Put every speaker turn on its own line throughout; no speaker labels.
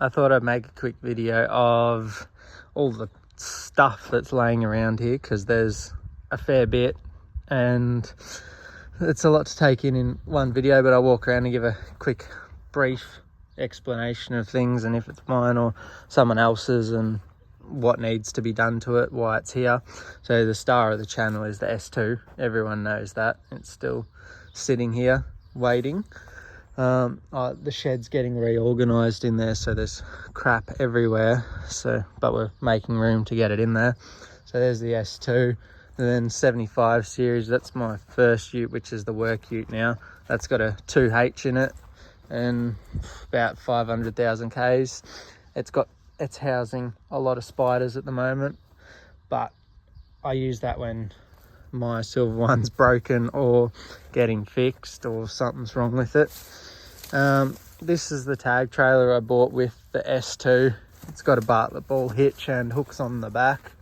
I thought I'd make a quick video of all the stuff that's laying around here, because there's a fair bit and it's a lot to take in one video, but I'll walk around and give a quick brief explanation of things, and if it's mine or someone else's, and what needs to be done to it, why it's here. So the star of the channel is the S2. Everyone knows that. It's still sitting here waiting. The shed's getting reorganized in there, so there's crap everywhere, but we're making room to get it in there. So there's the S2, and then 75 series, that's my first ute, which is the work ute now. That's got a 2H in it and about 500,000 Ks. It's housing a lot of spiders at the moment, but I use that when my silver one's broken or getting fixed or something's wrong with it. This is the tag trailer I bought with the S2. It's got a Bartlett ball hitch and hooks on the back,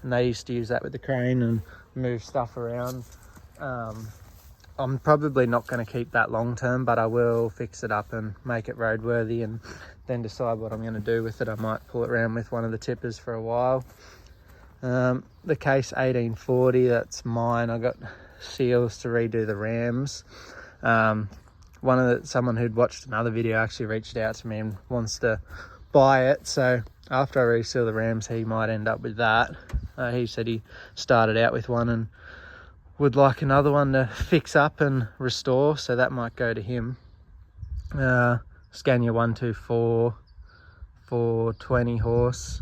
and they used to use that with the crane and move stuff around. I'm probably not going to keep that long term, but I will fix it up and make it roadworthy and then decide what I'm going to do with it. I might pull it around with one of the tippers for a while. The case 1840, that's mine. I got seals to redo the rams. Someone who'd watched another video actually reached out to me and wants to buy it, so after I reseal the rams he might end up with that. He said he started out with one and would like another one to fix up and restore, so that might go to him. Scania 124 for 20 horse.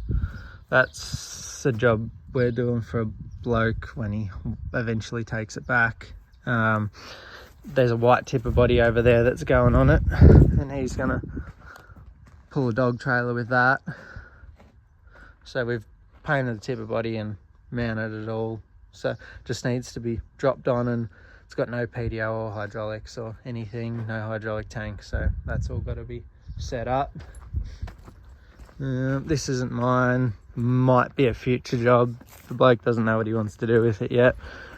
That's a job we're doing for a bloke when he eventually takes it back. There's a white tipper body over there that's going on it, and he's gonna pull a dog trailer with that. So we've painted the tipper body and mounted it all, so just needs to be dropped on, and it's got no PDO or hydraulics or anything, no hydraulic tank, so that's all got to be set up. This isn't mine, might be a future job. The bloke doesn't know what he wants to do with it yet.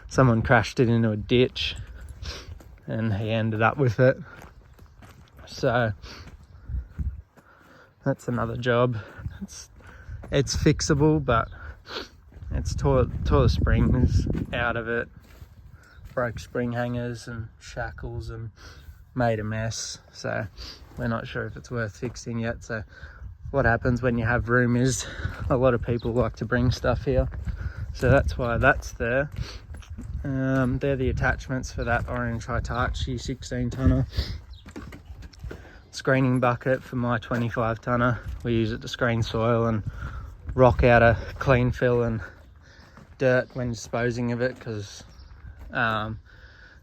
Someone crashed it into a ditch and he ended up with it, so that's another job. It's fixable, but it's tore the springs out of it, broke spring hangers and shackles and made a mess, so we're not sure if it's worth fixing yet. So what happens when you have room is a lot of people like to bring stuff here, so that's why that's there. They're the attachments for that orange Hitachi 16 tonner. Screening bucket for my 25 tonner. We use it to screen soil and rock out a clean fill and dirt when disposing of it, because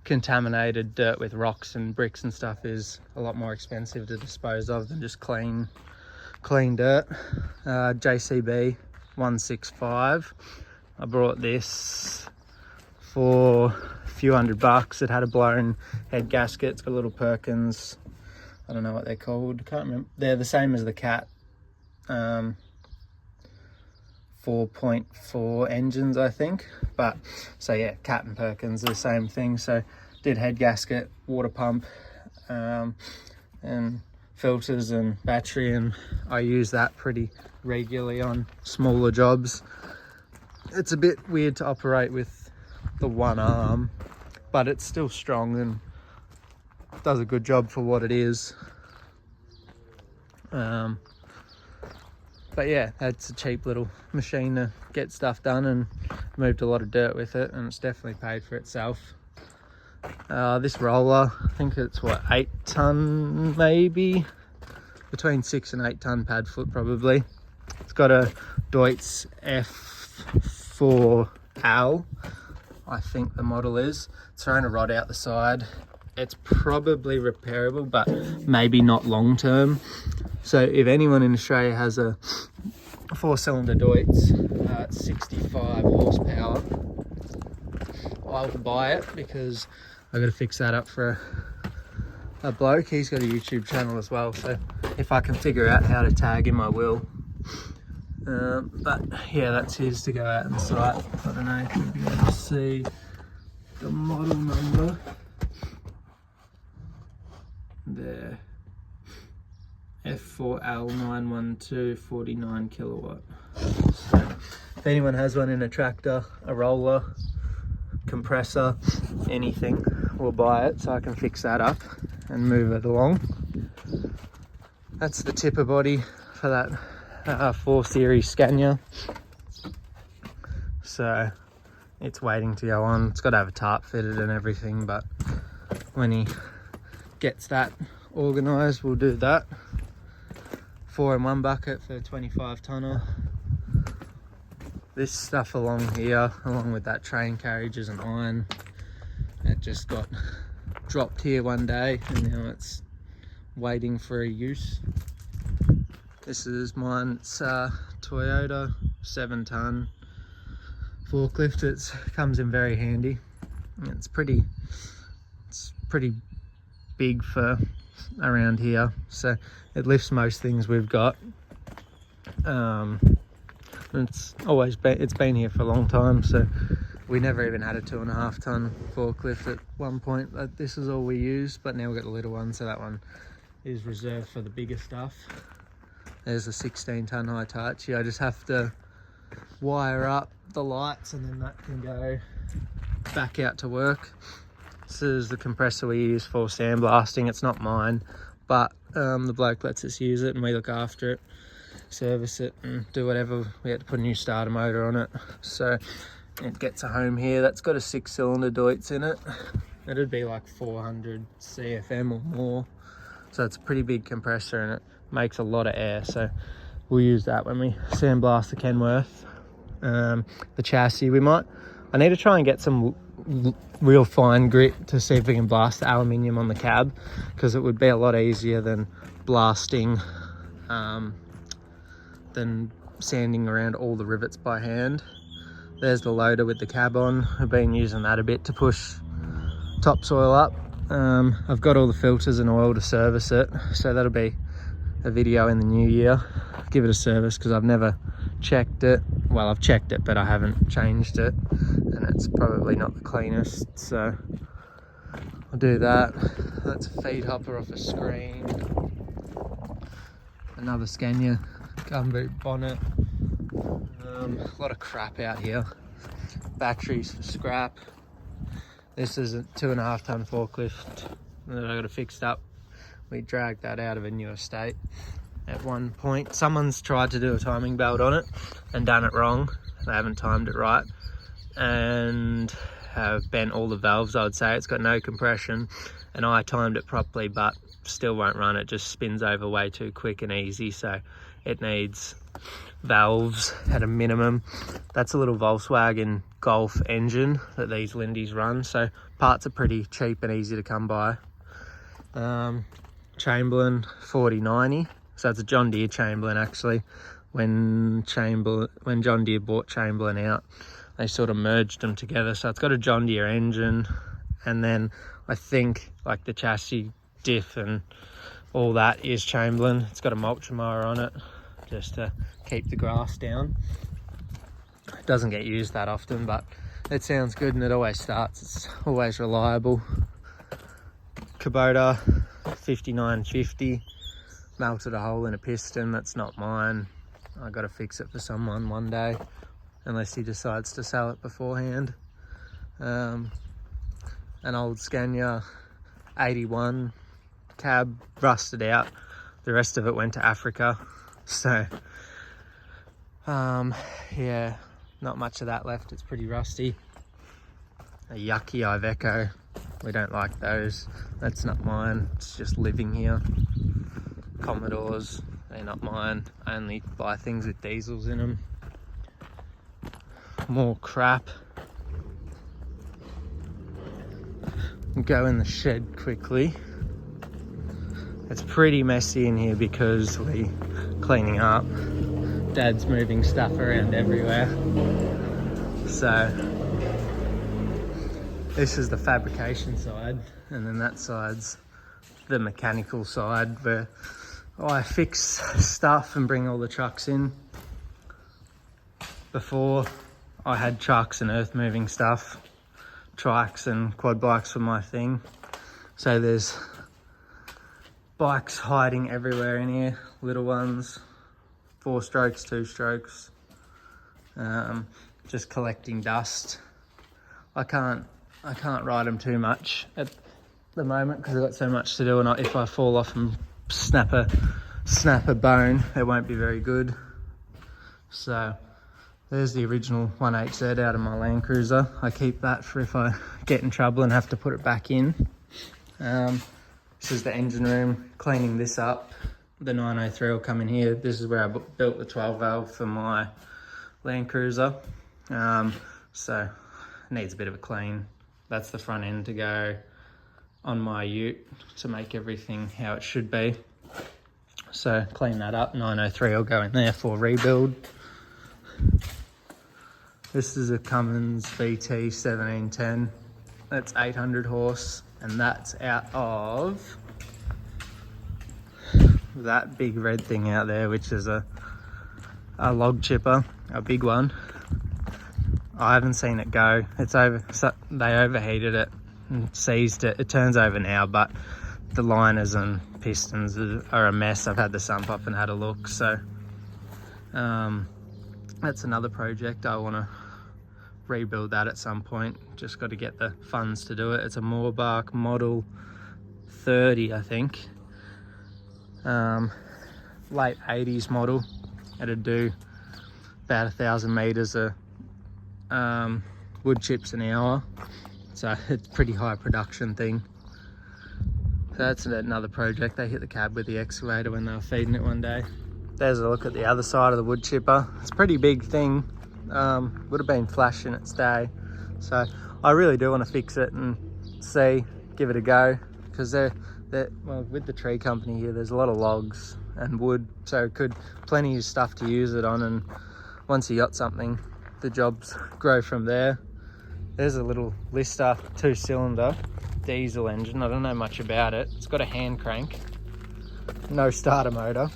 contaminated dirt with rocks and bricks and stuff is a lot more expensive to dispose of than just clean dirt. JCB 165. I brought this for a few $100. It had a blown head gasket. It's got little Perkins, I don't know what they're called, can't remember. They're the same as the Cat 4.4 engines, I think. But so yeah, Cat and Perkins are the same thing. So did head gasket, water pump, and filters and battery, and I use that pretty regularly on smaller jobs. It's a bit weird to operate with the one arm, but it's still strong and does a good job for what it is. But yeah, it's a cheap little machine to get stuff done, and moved a lot of dirt with it, and it's definitely paid for itself. This roller, I think it's what, 8 ton maybe, between 6 and 8 ton pad foot probably. It's got a Deutz F4L, I think the model is. It's thrown a rod out the side. It's probably repairable, but maybe not long term. So if anyone in Australia has a 4-cylinder Deutz at 65 horsepower, I'll buy it, because I've got to fix that up for a bloke. He's got a YouTube channel as well, so if I can figure out how to tag him, I will. But yeah, that's his to go out on site. I don't know if you'll be able to see the model number there. F4L912 49 kilowatt. So if anyone has one in a tractor, a roller, compressor, anything, we'll buy it so I can fix that up and move it along. That's the tipper body for that 4 Series Scania. So it's waiting to go on. It's got to have a tarp fitted and everything, but when he gets that organised, we'll do that. 4-in-1 bucket for a 25 tonner. This stuff along here, along with that train carriage, is an iron. It just got dropped here one day and now it's waiting for a use. This is mine. It's a Toyota 7-ton forklift. It comes in very handy. It's pretty big for around here, so it lifts most things we've got. It's been here for a long time, so we never even had a 2.5 ton forklift at one point. This is all we use, but now we've got the little one, so that one is reserved for the bigger stuff. There's a 16-ton Hitachi. I just have to wire up the lights and then that can go back out to work. This is the compressor we use for sandblasting. It's not mine, but the bloke lets us use it and we look after it, service it and do whatever. We had to put a new starter motor on it, so it gets a home here. That's got a 6-cylinder Deutz in it. It'd be like 400 CFM or more, so it's a pretty big compressor and it makes a lot of air, so we'll use that when we sandblast the Kenworth. The chassis, I need to try and get some real fine grit to see if we can blast the aluminium on the cab, because it would be a lot easier than blasting, than sanding around all the rivets by hand. There's the loader with the cab on. I've been using that a bit to push topsoil up. I've got all the filters and oil to service it, so that'll be a video in the new year. Give it a service because I've never checked it. Well, I've checked it, but I haven't changed it, and it's probably not the cleanest, so I'll do that. That's a feed hopper off a screen. Another Scania gumboot bonnet. A lot of crap out here. Batteries for scrap. This is a 2.5 ton forklift that I got it fixed up. We dragged that out of a new estate at one point. Someone's tried to do a timing belt on it and done it wrong. They haven't timed it right and have bent all the valves. I would say it's got no compression, and I timed it properly but still won't run. It just spins over way too quick and easy, so it needs valves at a minimum. That's a little Volkswagen Golf engine that these Lindys run, so parts are pretty cheap and easy to come by. Chamberlain 4090, so it's a John Deere Chamberlain actually. When John Deere bought Chamberlain out, they sort of merged them together, so it's got a John Deere engine, and then I think like the chassis, diff and all that is Chamberlain. It's got a mulch mower on it just to keep the grass down. It doesn't get used that often, but it sounds good and it always starts. It's always reliable. Kubota 5950, melted a hole in a piston. That's not mine. I got to fix it for someone one day, unless he decides to sell it beforehand. An old Scania 81 cab, rusted out. The rest of it went to Africa, so yeah, not much of that left. It's pretty rusty. A yucky Iveco, we don't like those. That's not mine, it's just living here. Commodores, they're not mine. I only buy things with diesels in them. More crap. Go in the shed quickly. It's pretty messy in here because we're cleaning up. Dad's moving stuff around everywhere. So this is the fabrication side, and then that side's the mechanical side where I fix stuff and bring all the trucks in. Before, I had trucks and earth moving stuff. Trikes and quad bikes were my thing. So there's Bikes hiding everywhere in here, little ones, 4 strokes, 2 strokes, just collecting dust. I can't ride them too much at the moment because I've got so much to do, and if I fall off and snap a bone, it won't be very good. So there's the original 1HZ out of my Land Cruiser. I keep that for if I get in trouble and have to put it back in. This is the engine room, cleaning this up. The 903 will come in here. This is where I built the 12 valve for my Land Cruiser. So it needs a bit of a clean. That's the front end to go on my ute to make everything how it should be. So clean that up. 903 will go in there for rebuild. This is a Cummins VT 1710. That's 800 horse, and that's out of that big red thing out there, which is a log chipper, a big one. I haven't seen it go. It's over. They overheated it and seized it. It turns over now, but the liners and pistons are a mess. I've had the sump up and had a look. So that's another project. I want to rebuild that at some point. Just got to get the funds to do it. It's a Moorebark model 30, I think. Late 80s model. It'd do about 1,000 meters of wood chips an hour. So it's a pretty high production thing. So that's another project. They hit the cab with the excavator when they were feeding it one day. There's a look at the other side of the wood chipper. It's a pretty big thing. Would have been flash in its day. So I really do want to fix it and give it a go, because well, with the tree company here, there's a lot of logs and wood, so plenty of stuff to use it on, and once you got something, the jobs grow from there. There's a little Lister 2-cylinder diesel engine. I don't know much about it. It's got a hand crank, no starter motor.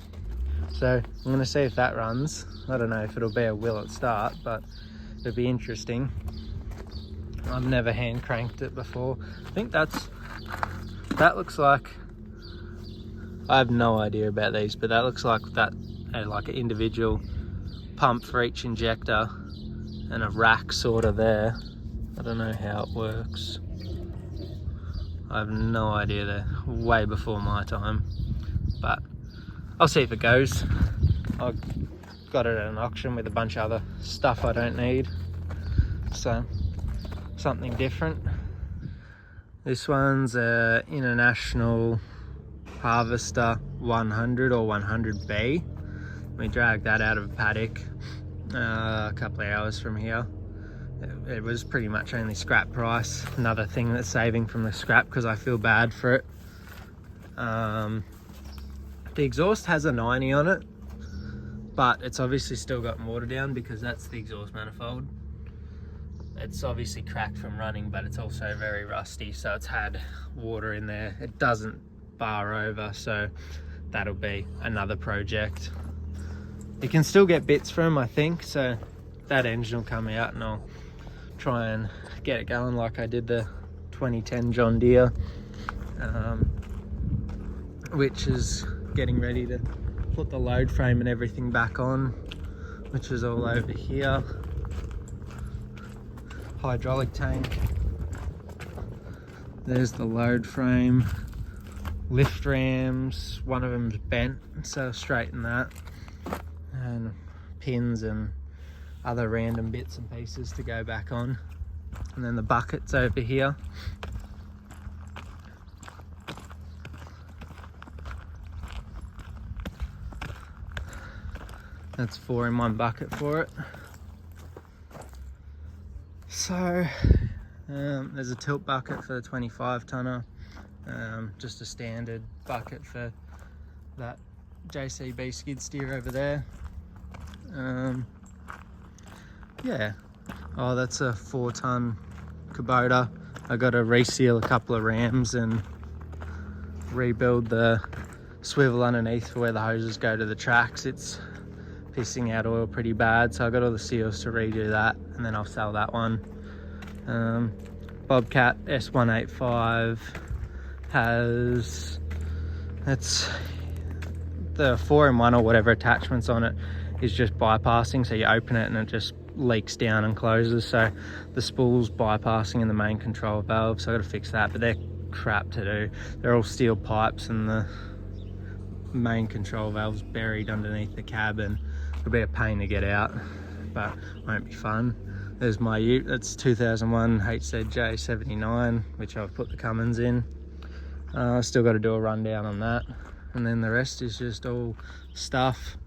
So I'm going to see if that runs. I don't know if it'll be a will at start, but it'll be interesting. I've never hand cranked it before. I think that looks like, I have no idea about these, but that looks like like an individual pump for each injector and a rack sort of there. I don't know how it works. I have no idea. They're way before my time, but I'll see if it goes. I got it at an auction with a bunch of other stuff I don't need, so something different. This one's a International Harvester 100 or 100B. We dragged that out of a paddock a couple of hours from here. It was pretty much only scrap price. Another thing that's saving from the scrap because I feel bad for it. The exhaust has a 90 on it, but it's obviously still got water down because that's the exhaust manifold. It's obviously cracked from running, but it's also very rusty, so it's had water in there. It doesn't bar over, so that'll be another project. You can still get bits from, I think, so that engine will come out and I'll try and get it going like I did the 2010 John Deere, which is getting ready to put the load frame and everything back on, which is all over here. Hydraulic tank. There's the load frame. Lift rams, one of them's bent, so I'll straighten that. And pins and other random bits and pieces to go back on. And then the bucket's over here. That's 4 in 1 bucket for it. So there's a tilt bucket for the 25 tonner, just a standard bucket for that JCB skid steer over there. Yeah, oh, that's a 4-ton Kubota. I got to reseal a couple of rams and rebuild the swivel underneath for where the hoses go to the tracks. It's pissing out oil pretty bad, so I got all the seals to redo that, and then I'll sell that one. Bobcat S185 has It's the 4-in-1 or whatever attachments on it is just bypassing, so you open it and it just leaks down and closes, so the spool's bypassing in the main control valve, so I gotta fix that, but they're crap to do. They're all steel pipes and the main control valve's buried underneath the cab, and it'll be a pain to get out, but won't be fun. There's my ute, that's 2001 HZJ79, which I've put the Cummins in. Still got to do a rundown on that, and then the rest is just all stuff.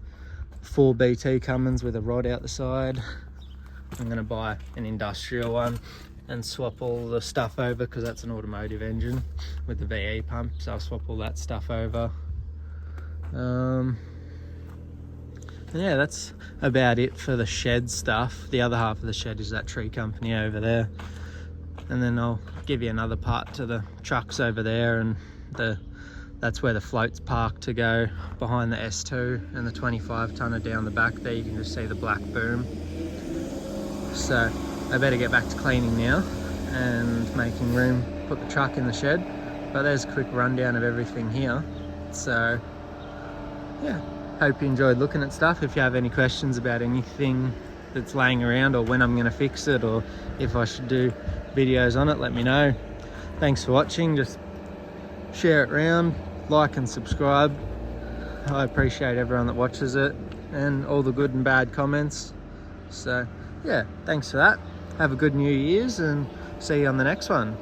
4 BT Cummins with a rod out the side. I'm going to buy an industrial one and swap all the stuff over, because that's an automotive engine with the VE pump, so I'll swap all that stuff over. And yeah, that's about it for the shed stuff. The other half of the shed is that tree company over there, and then I'll give you another part to the trucks over there, and that's where the float's parked to go behind the S2, and the 25 tonner down the back there, you can just see the black boom. So I better get back to cleaning now and making room, put the truck in the shed. But there's a quick rundown of everything here. So yeah, hope you enjoyed looking at stuff. If you have any questions about anything that's laying around, or when I'm going to fix it, or if I should do videos on it, let me know. Thanks for watching. Just share it around, like and subscribe. I appreciate everyone that watches it and all the good and bad comments. So yeah, thanks for that. Have a good New Year's and see you on the next one.